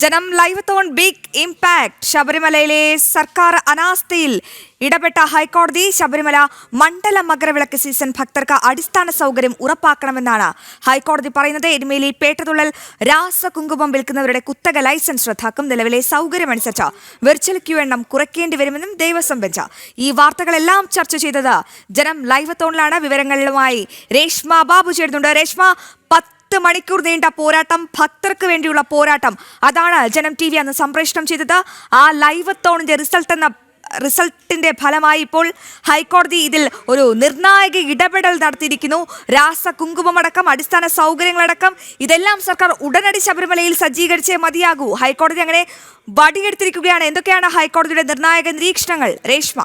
ജനം livethon big impact. ശബരിമലയിലെ സർക്കാർ അനാസ്ഥയിൽ ഇടപെട്ട ഹൈക്കോടതി ശബരിമല മണ്ഡല മകരവിളക്ക് സീസൺ ഭക്തർക്ക് അടിസ്ഥാന സൗകര്യം ഉറപ്പാക്കണമെന്നാണ് ഹൈക്കോടതി പറയുന്നത്. എരുമേലി പേട്ടതുള്ളൽ രാസകുങ്കുമം വിൽക്കുന്നവരുടെ കുത്തക ലൈസൻസ് റദ്ദാക്കും. നിലവിലെ സൗകര്യമനുസരിച്ച് വെർച്വൽ ക്യൂ എണ്ണം കുറയ്ക്കേണ്ടി വരുമെന്നും ദേവസ്വം ബെഞ്ച്. ഈ വാർത്തകളെല്ലാം ചർച്ച ചെയ്തത് ജനം ലൈവത്തോണിലാണ്. വിവരങ്ങളുമായി രേഷ്മ ബാബു ചേരുന്നുണ്ട്. രേഷ്മ, 10 മണിക്കൂർ നീണ്ട പോരാട്ടം, ഭക്തർക്ക് വേണ്ടിയുള്ള പോരാട്ടം, അതാണ് ജനം TV അന്ന് സംപ്രേഷണം ചെയ്തത്. ആ ലൈവത്തോണിന്റെ റിസൾട്ടിന്റെ ഫലമായി ഇപ്പോൾ ഹൈക്കോടതി ഇതിൽ ഒരു നിർണായക ഇടപെടൽ നടത്തിയിരിക്കുന്നു. രാസകുങ്കുമടക്കം അടിസ്ഥാന സൗകര്യങ്ങളടക്കം ഇതെല്ലാം സർക്കാർ ഉടനടി ശബരിമലയിൽ സജ്ജീകരിച്ചേ മതിയാകൂ. ഹൈക്കോടതി അങ്ങനെ വടിയെടുത്തിരിക്കുകയാണ്. എന്തൊക്കെയാണ് ഹൈക്കോടതിയുടെ നിർണായക നിരീക്ഷണങ്ങൾ, രേഷ്മ?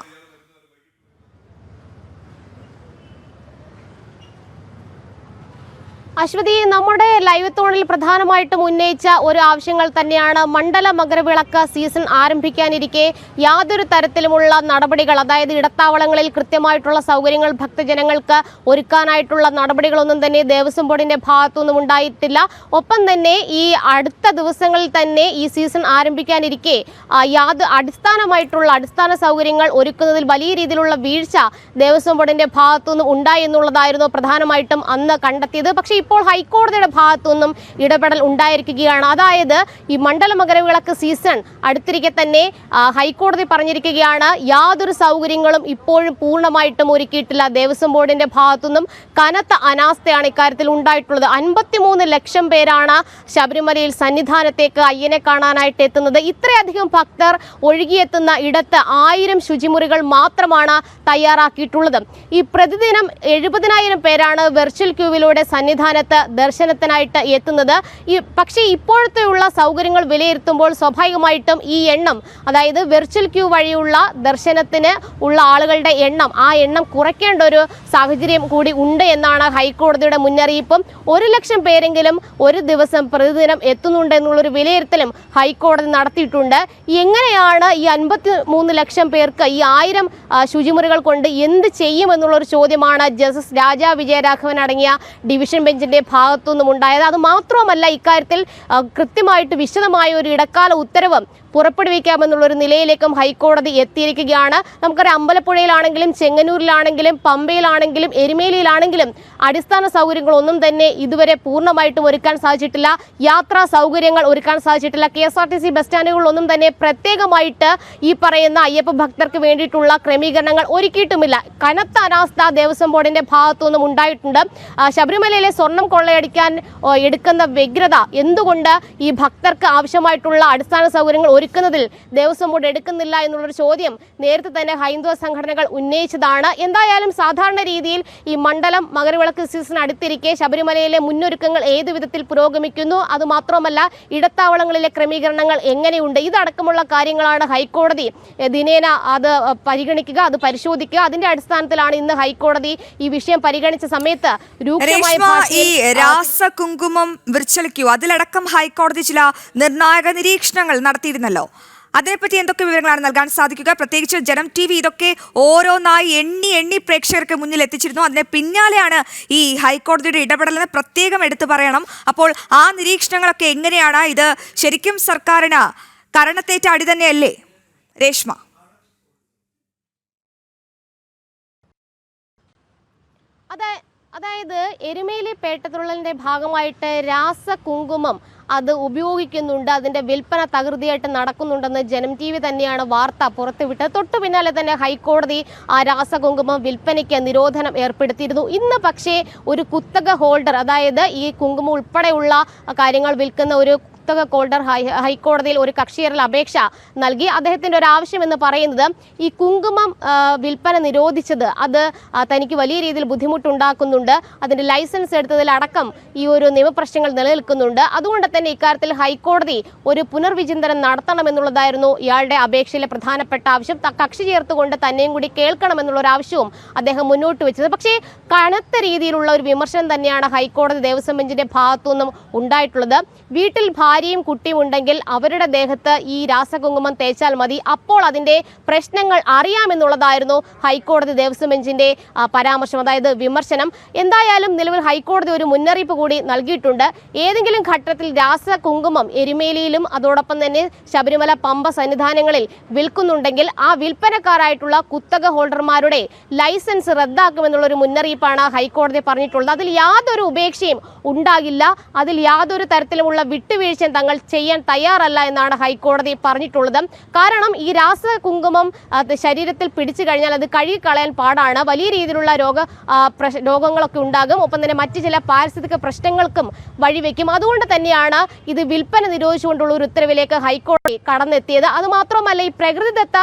അശ്വതി, നമ്മുടെ ലൈവത്തോണിൽ പ്രധാനമായിട്ടും ഉന്നയിച്ച ഒരു ആവശ്യങ്ങൾ തന്നെയാണ് മണ്ഡല മകരവിളക്ക് സീസൺ ആരംഭിക്കാനിരിക്കെ യാതൊരു തരത്തിലുമുള്ള നടപടികൾ, അതായത് ഇടത്താവളങ്ങളിൽ കൃത്യമായിട്ടുള്ള സൗകര്യങ്ങൾ ഭക്തജനങ്ങൾക്ക് ഒരുക്കാനായിട്ടുള്ള നടപടികളൊന്നും തന്നെ ദേവസ്വം ബോർഡിന്റെ ഭാഗത്തുനിന്നും ഉണ്ടായിട്ടില്ല. ഒപ്പം തന്നെ ഈ അടുത്ത ദിവസങ്ങളിൽ തന്നെ ഈ സീസൺ ആരംഭിക്കാനിരിക്കെ അടിസ്ഥാന സൗകര്യങ്ങൾ ഒരുക്കുന്നതിൽ വലിയ രീതിയിലുള്ള വീഴ്ച ദേവസ്വം ബോർഡിന്റെ ഭാഗത്തുനിന്നും ഉണ്ടായി എന്നുള്ളതായിരുന്നു പ്രധാനമായിട്ടും അന്ന് കണ്ടെത്തിയത്. പക്ഷേ ഇപ്പോൾ ഹൈക്കോടതിയുടെ ഭാഗത്തുനിന്നും ഇടപെടൽ ഉണ്ടായിരിക്കുകയാണ്. അതായത് ഈ മണ്ഡല മകരവിളക്ക് സീസൺ അടുത്തിരിക്കെ തന്നെ ഹൈക്കോടതി പറഞ്ഞിരിക്കുകയാണ്, യാതൊരു സൗകര്യങ്ങളും ഇപ്പോഴും പൂർണ്ണമായിട്ടും ഒരുക്കിയിട്ടില്ല. ദേവസ്വം ബോർഡിന്റെ ഭാഗത്തുനിന്നും കനത്ത അനാസ്ഥയാണ് ഇക്കാര്യത്തിൽ ഉണ്ടായിട്ടുള്ളത്. 53 ലക്ഷം പേരാണ് ശബരിമലയിൽ സന്നിധാനത്തേക്ക് അയ്യനെ കാണാനായിട്ട് എത്തുന്നത്. ഇത്രയധികം ഭക്തർ ഒഴുകിയെത്തുന്ന ഇടത്ത് 1000 ശുചിമുറികൾ മാത്രമാണ് തയ്യാറാക്കിയിട്ടുള്ളത്. ഈ പ്രതിദിനം 70,000 പേരാണ് വെർച്വൽ ക്യൂവിലൂടെ സന്നിധാനത്ത് ദർശനത്തിനായിട്ട് എത്തുന്നത്. പക്ഷേ ഇപ്പോഴത്തെയുള്ള സൗകര്യങ്ങൾ വിലയിരുത്തുമ്പോൾ സ്വാഭാവികമായിട്ടും ഈ എണ്ണം, അതായത് വെർച്വൽ ക്യൂ വഴിയുള്ള ദർശനത്തിന് ഉള്ള ആളുകളുടെ എണ്ണം കുറയ്ക്കേണ്ട ഒരു സാഹചര്യം കൂടി ഉണ്ട് എന്നാണ് ഹൈക്കോടതിയുടെ മുന്നറിയിപ്പും. 1 ലക്ഷം പേരെങ്കിലും ഒരു ദിവസം പ്രതിദിനം എത്തുന്നുണ്ട് എന്നുള്ളൊരു വിലയിരുത്തലും ഹൈക്കോടതി നടത്തിയിട്ടുണ്ട്. എങ്ങനെയാണ് ഈ 53 ലക്ഷം പേർക്ക് ഈ 1000 ശുചിമുറികൾ കൊണ്ട് എന്ത് ചെയ്യുമെന്നുള്ളൊരു ചോദ്യമാണ് ജസ്റ്റിസ് രാജാ വിജയരാഘവൻ അടങ്ങിയ ഡിവിഷൻ ബെഞ്ചിന്റെ ഭാഗത്തുനിന്നും ഉണ്ടായത്. അത് മാത്രമല്ല, ഇക്കാര്യത്തിൽ കൃത്യമായിട്ട് വിശദമായ ഒരു ഇടക്കാല ഉത്തരവ് പുറപ്പെടുവിക്കാമെന്നുള്ളൊരു നിലയിലേക്കും ഹൈക്കോടതി എത്തിയിരിക്കുകയാണ്. നമുക്കറിയാം, അമ്പലപ്പുഴയിലാണെങ്കിലും ചെങ്ങന്നൂരിലാണെങ്കിലും പമ്പയിലാണെങ്കിലും എരുമേലിയിലാണെങ്കിലും അടിസ്ഥാന സൗകര്യങ്ങളൊന്നും തന്നെ ഇതുവരെ പൂർണ്ണമായിട്ടും ഒരുക്കാൻ സാധിച്ചിട്ടില്ല. യാത്രാ സൗകര്യങ്ങൾ ഒരുക്കാൻ സാധിച്ചിട്ടില്ല. KSRTC ബസ് സ്റ്റാൻഡുകളിലൊന്നും തന്നെ പ്രത്യേകമായിട്ട് ഈ പറയുന്ന അയ്യപ്പ ഭക്തർക്ക് വേണ്ടിയിട്ടുള്ള ക്രമീകരണങ്ങൾ ഒരുക്കിയിട്ടുമില്ല. കനത്ത അനാസ്ഥ ദേവസ്വം ബോർഡിന്റെ ഭാഗത്തുനിന്നും ഉണ്ടായിട്ടുണ്ട്. ശബരിമലയിലെ സ്വർണം കൊള്ളയടിക്കാൻ എടുക്കുന്ന വ്യഗ്രത എന്തുകൊണ്ട് ഈ ഭക്തർക്ക് ആവശ്യമായിട്ടുള്ള അടിസ്ഥാന സൗകര്യങ്ങൾ ഒരുക്കുന്നതിൽ ദേവസ്വം ബോർഡ് എടുക്കുന്നില്ല എന്നുള്ളൊരു ചോദ്യം നേരത്തെ തന്നെ ഹൈന്ദവ സംഘടനകൾ ഉന്നയിച്ചതാണ്. എന്തായാലും സാധാരണ രീതിയിൽ ഈ മണ്ഡലം മകരവിളക്ക് സീസൺ അടുത്തിരിക്കെ ശബരിമലയിലെ മുന്നൊരുക്കങ്ങൾ ഏതു വിധത്തിൽ പുരോഗമിക്കുന്നു, അതുമാത്രമല്ല ഇടത്താവളങ്ങളിലെ ക്രമീകരണങ്ങൾ എങ്ങനെയുണ്ട്, ഇതടക്കമുള്ള കാര്യങ്ങളാണ് ഹൈക്കോടതി ദിനേന അത് പരിഗണിക്കുക, അത് പരിശോധിക്കുക. അതിന്റെ അടിസ്ഥാനത്തിലാണ് ഇന്ന് ഹൈക്കോടതി ഈ വിഷയം പരിഗണിച്ച സമയത്ത് ഈ രാസകുങ്കുമം വിർച്വൽ ക്യൂ അതിലടക്കം ഹൈക്കോടതി ചില നിർണായക നിരീക്ഷണങ്ങൾ നടത്തിയിരുന്നല്ലോ. അതിനെപ്പറ്റി എന്തൊക്കെ വിവരങ്ങളാണ് നൽകാൻ സാധിക്കുക? പ്രത്യേകിച്ച് ജനം TV ഇതൊക്കെ ഓരോന്നായി എണ്ണി പ്രേക്ഷകർക്ക് മുന്നിൽ എത്തിച്ചിരുന്നു. അതിന് പിന്നാലെയാണ് ഈ ഹൈക്കോടതിയുടെ ഇടപെടലെന്ന് പ്രത്യേകം എടുത്തു പറയണം. അപ്പോൾ ആ നിരീക്ഷണങ്ങളൊക്കെ എങ്ങനെയാണ്? ഇത് ശരിക്കും സർക്കാരിന് കരണത്തേറ്റ അടി തന്നെയല്ലേ, രേഷ്മ? അതായത് എരുമേലി പേട്ടതുള്ളലിന്റെ ഭാഗമായിട്ട് രാസകുങ്കുമം അത് ഉപയോഗിക്കുന്നുണ്ട്, അതിന്റെ വിൽപ്പന തകൃതിയായിട്ട് നടക്കുന്നുണ്ടെന്ന് ജനം TV തന്നെയാണ് വാർത്ത പുറത്തുവിട്ടത്. തൊട്ടു പിന്നാലെ തന്നെ ഹൈക്കോടതി ആ രാസകുങ്കുമം വിൽപ്പനയ്ക്ക് നിരോധനം ഏർപ്പെടുത്തിയിരുന്നു. ഇന്ന് പക്ഷേ ഒരു കുത്തക ഹോൾഡർ, അതായത് ഈ കുങ്കുമം ഉൾപ്പെടെയുള്ള കാര്യങ്ങൾ വിൽക്കുന്ന ഒരു ഹോൾഡർ ഹൈക്കോടതിയിൽ ഒരു കക്ഷിയേറൽ അപേക്ഷ നൽകി. അദ്ദേഹത്തിന്റെ ഒരു ആവശ്യം എന്ന് പറയുന്നത് ഈ കുങ്കുമം വിൽപ്പന നിരോധിച്ചത് അത് തനിക്ക് വലിയ രീതിയിൽ ബുദ്ധിമുട്ടുണ്ടാക്കുന്നുണ്ട്, അതിന്റെ ലൈസൻസ് എടുത്തതിലടക്കം ഈ ഒരു നിയമപ്രശ്നങ്ങൾ നിലനിൽക്കുന്നുണ്ട്. അതുകൊണ്ട് തന്നെ ഇക്കാര്യത്തിൽ ഹൈക്കോടതി ഒരു പുനർവിചിന്തനം നടത്തണമെന്നുള്ളതായിരുന്നു ഇയാളുടെ അപേക്ഷയിലെ പ്രധാനപ്പെട്ട ആവശ്യം. കക്ഷി ചേർത്തുകൊണ്ട് തന്നെയും കൂടി കേൾക്കണമെന്നുള്ള ഒരു ആവശ്യവും അദ്ദേഹം മുന്നോട്ട് വെച്ചത്. പക്ഷേ കനത്ത രീതിയിലുള്ള ഒരു വിമർശനം തന്നെയാണ് ഹൈക്കോടതി ദേവസ്വം ബെഞ്ചിന്റെ ഭാഗത്തുനിന്നും ഉണ്ടായിട്ടുള്ളത്. വീട്ടിൽ ഭാര്യയും കുട്ടിയും ഉണ്ടെങ്കിൽ അവരുടെ ദേഹത്ത് ഈ രാസകുങ്കുമം തേച്ചാൽ മതി, അപ്പോൾ അതിൻ്റെ പ്രശ്നങ്ങൾ അറിയാമെന്നുള്ളതായിരുന്നു ഹൈക്കോടതി ദേവസ്വം ബെഞ്ചിന്റെ പരാമർശം, അതായത് വിമർശനം. എന്തായാലും നിലവിൽ ഹൈക്കോടതി ഒരു മുന്നറിയിപ്പ് കൂടി നൽകിയിട്ടുണ്ട്. ഏതെങ്കിലും ഘട്ടത്തിൽ രാസകുങ്കുമം എരുമേലിയിലും അതോടൊപ്പം തന്നെ ശബരിമല പമ്പ സന്നിധാനങ്ങളിൽ വിൽക്കുന്നുണ്ടെങ്കിൽ ആ വിൽപ്പനക്കാരായിട്ടുള്ള കുത്തക ഹോൾഡർമാരുടെ ലൈസൻസ് റദ്ദാക്കുമെന്നുള്ളൊരു മുന്നറിയിപ്പാണ് ഹൈക്കോടതി പറഞ്ഞിട്ടുള്ളത്. അതിൽ യാതൊരു ഉപേക്ഷയും ഉണ്ടാകില്ല, അതിൽ യാതൊരു തരത്തിലുമുള്ള വിട്ടുവീഴ്ചയും തങ്ങൾ ചെയ്യാൻ തയ്യാറല്ല എന്നാണ് ഹൈക്കോടതി പറഞ്ഞിട്ടുള്ളത്. കാരണം ഈ രാസകുങ്കുമം ശരീരത്തിൽ പിടിച്ചു കഴിഞ്ഞാൽ അത് കഴുകിക്കളയാൻ പാടാണ്, വലിയ രീതിയിലുള്ള രോഗങ്ങളൊക്കെ ഉണ്ടാകും, ഒപ്പം തന്നെ മറ്റു ചില പാരിസ്ഥിതിക പ്രശ്നങ്ങൾക്കും വഴിവെക്കും. അതുകൊണ്ട് തന്നെയാണ് ഇത് വിൽപ്പന നിരോധിച്ചുകൊണ്ടുള്ള ഒരു ഉത്തരവിലേക്ക് ഹൈക്കോടതി കടന്നെത്തിയത്. അതുമാത്രമല്ല, ഈ പ്രകൃതിദത്ത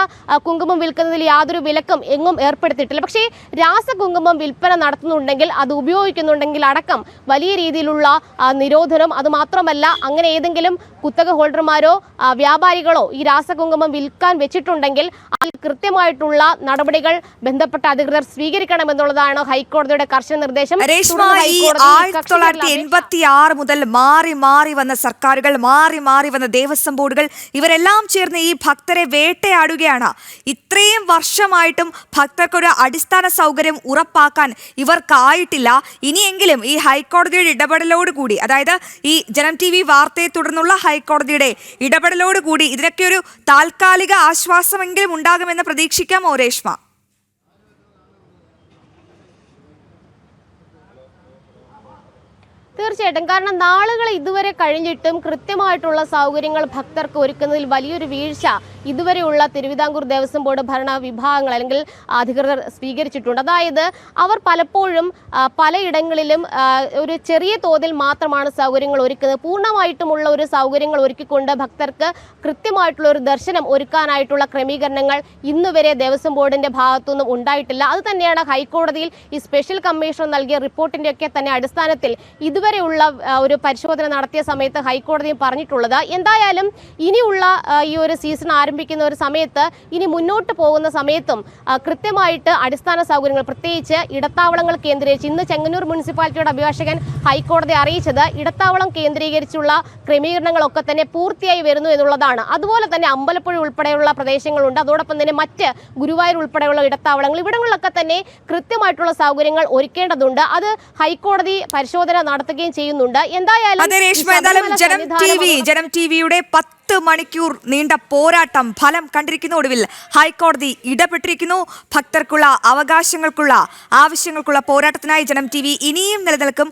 കുങ്കുമം വിൽക്കുന്നതിൽ യാതൊരു വിലക്കും എങ്ങും ഏർപ്പെടുത്തിയിട്ടില്ല. പക്ഷേ രാസകുങ്കുമം വിൽപ്പന നടത്തുന്നുണ്ടെങ്കിൽ, അത് ഉപയോഗിക്കുന്നുണ്ടെങ്കിൽ അടക്കം വലിയ രീതിയിലുള്ള നിരോധനം. അതുമാത്രമല്ല, അങ്ങനെ ഏതെങ്കിലും കുത്തക ഹോൾഡർമാരോ വ്യാപാരികളോ ഈ രാസകുങ്കുമം വിൽക്കാൻ വെച്ചിട്ടുണ്ടെങ്കിൽ അതിൽ കൃത്യമായിട്ടുള്ള നടപടികൾ ബന്ധപ്പെട്ട അധികൃതർ സ്വീകരിക്കണമെന്നുള്ളതാണ് ഹൈക്കോടതിയുടെ കർശന നിർദ്ദേശം. 1986 മുതൽ മാറി മാറി വന്ന സർക്കാരുകൾ, മാറി മാറി വന്ന ദേവസ്വം ബോർഡുകൾ, ഇവരെല്ലാം ചേർന്ന് ഈ ഭക്തരെ വേട്ടയാടുകയാണ്. ഇത്രയും വർഷമായിട്ടും ഭക്തർക്കൊരു അടിസ്ഥാന സൗകര്യം ഉറപ്പാക്കാൻ ഇവർക്കായിട്ടില്ല. ഇനിയെങ്കിലും ഈ ഹൈക്കോടതിയുടെ ഇടപെടലോടുകൂടി, അതായത് ഈ ജനം TV വാർത്തയെ തുടർന്നുള്ള ഹൈക്കോടതിയുടെ ഇടപെടലോടുകൂടി ഇതിനൊക്കെ ഒരു താൽക്കാലിക ആശ്വാസമെങ്കിലും ഉണ്ടാകുമെന്ന് പ്രതീക്ഷിക്കാമോ രേഷ്മ? തീർച്ചയായിട്ടും. കാരണം നാളുകൾ ഇതുവരെ കഴിഞ്ഞിട്ടും കൃത്യമായിട്ടുള്ള സൗകര്യങ്ങൾ ഭക്തർക്ക് ഒരുക്കുന്നതിൽ വലിയൊരു വീഴ്ച ഇതുവരെയുള്ള തിരുവിതാംകൂർ ദേവസ്വം ബോർഡ് ഭരണ വിഭാഗങ്ങൾ അല്ലെങ്കിൽ അധികൃതർ സ്വീകരിച്ചിട്ടുണ്ട്. അതായത് അവർ പലപ്പോഴും പലയിടങ്ങളിലും ഒരു ചെറിയ തോതിൽ മാത്രമാണ് സൗകര്യങ്ങൾ ഒരുക്കുന്നത്. പൂർണ്ണമായിട്ടുമുള്ള ഒരു സൗകര്യങ്ങൾ ഒരുക്കിക്കൊണ്ട് ഭക്തർക്ക് കൃത്യമായിട്ടുള്ള ഒരു ദർശനം ഒരുക്കാനായിട്ടുള്ള ക്രമീകരണങ്ങൾ ഇന്നുവരെ ദേവസ്വം ബോർഡിന്റെ ഭാഗത്തുനിന്നും ഉണ്ടായിട്ടില്ല. അത് തന്നെയാണ് ഹൈക്കോടതിയിൽ ഈ സ്പെഷ്യൽ കമ്മീഷണർ നൽകിയ റിപ്പോർട്ടിന്റെ ഒക്കെ തന്നെ അടിസ്ഥാനത്തിൽ ഇതുവരെയുള്ള ഒരു പരിശോധന നടത്തിയ സമയത്ത് ഹൈക്കോടതിയും പറഞ്ഞിട്ടുള്ളത്. എന്തായാലും ഇനിയുള്ള ഈ ഒരു സീസൺ ആരംഭിക്കുന്ന ഒരു സമയത്ത്, ഇനി മുന്നോട്ട് പോകുന്ന സമയത്തും കൃത്യമായിട്ട് അടിസ്ഥാന സൗകര്യങ്ങൾ, പ്രത്യേകിച്ച് ഇടത്താവളങ്ങൾ കേന്ദ്രീകരിച്ച്, ഇന്ന് ചെങ്ങന്നൂർ മുനിസിപ്പാലിറ്റിയുടെ അഭിഭാഷകൻ ഹൈക്കോടതി അറിയിച്ചത് ഇടത്താവളം കേന്ദ്രീകരിച്ചുള്ള ക്രമീകരണങ്ങളൊക്കെ തന്നെ പൂർത്തിയായി വരുന്നു എന്നുള്ളതാണ്. അതുപോലെ തന്നെ അമ്പലപ്പുഴ ഉൾപ്പെടെയുള്ള പ്രദേശങ്ങളുണ്ട്, അതോടൊപ്പം തന്നെ മറ്റ് ഗുരുവായൂർ ഉൾപ്പെടെയുള്ള ഇടത്താവളങ്ങൾ, ഇവിടങ്ങളിലൊക്കെ തന്നെ കൃത്യമായിട്ടുള്ള സൗകര്യങ്ങൾ ഒരുക്കേണ്ടതുണ്ട്. അത് ഹൈക്കോടതി പരിശോധന നടത്തുകയും ചെയ്യുന്നുണ്ട്. എന്തായാലും ജനം ടിവിയുടെ 10 മണിക്കൂർ നീണ്ട പോരാട്ടം ഫലം കണ്ടിരിക്കുന്ന ഒടുവിൽ ഹൈക്കോടതി ഇടപെട്ടിരിക്കുന്നു. ഭക്തർക്കുള്ള അവകാശങ്ങൾക്കുള്ള ആവശ്യങ്ങൾക്കുള്ള പോരാട്ടത്തിനായി ജനം TV ഇനിയും നിലനിൽക്കും.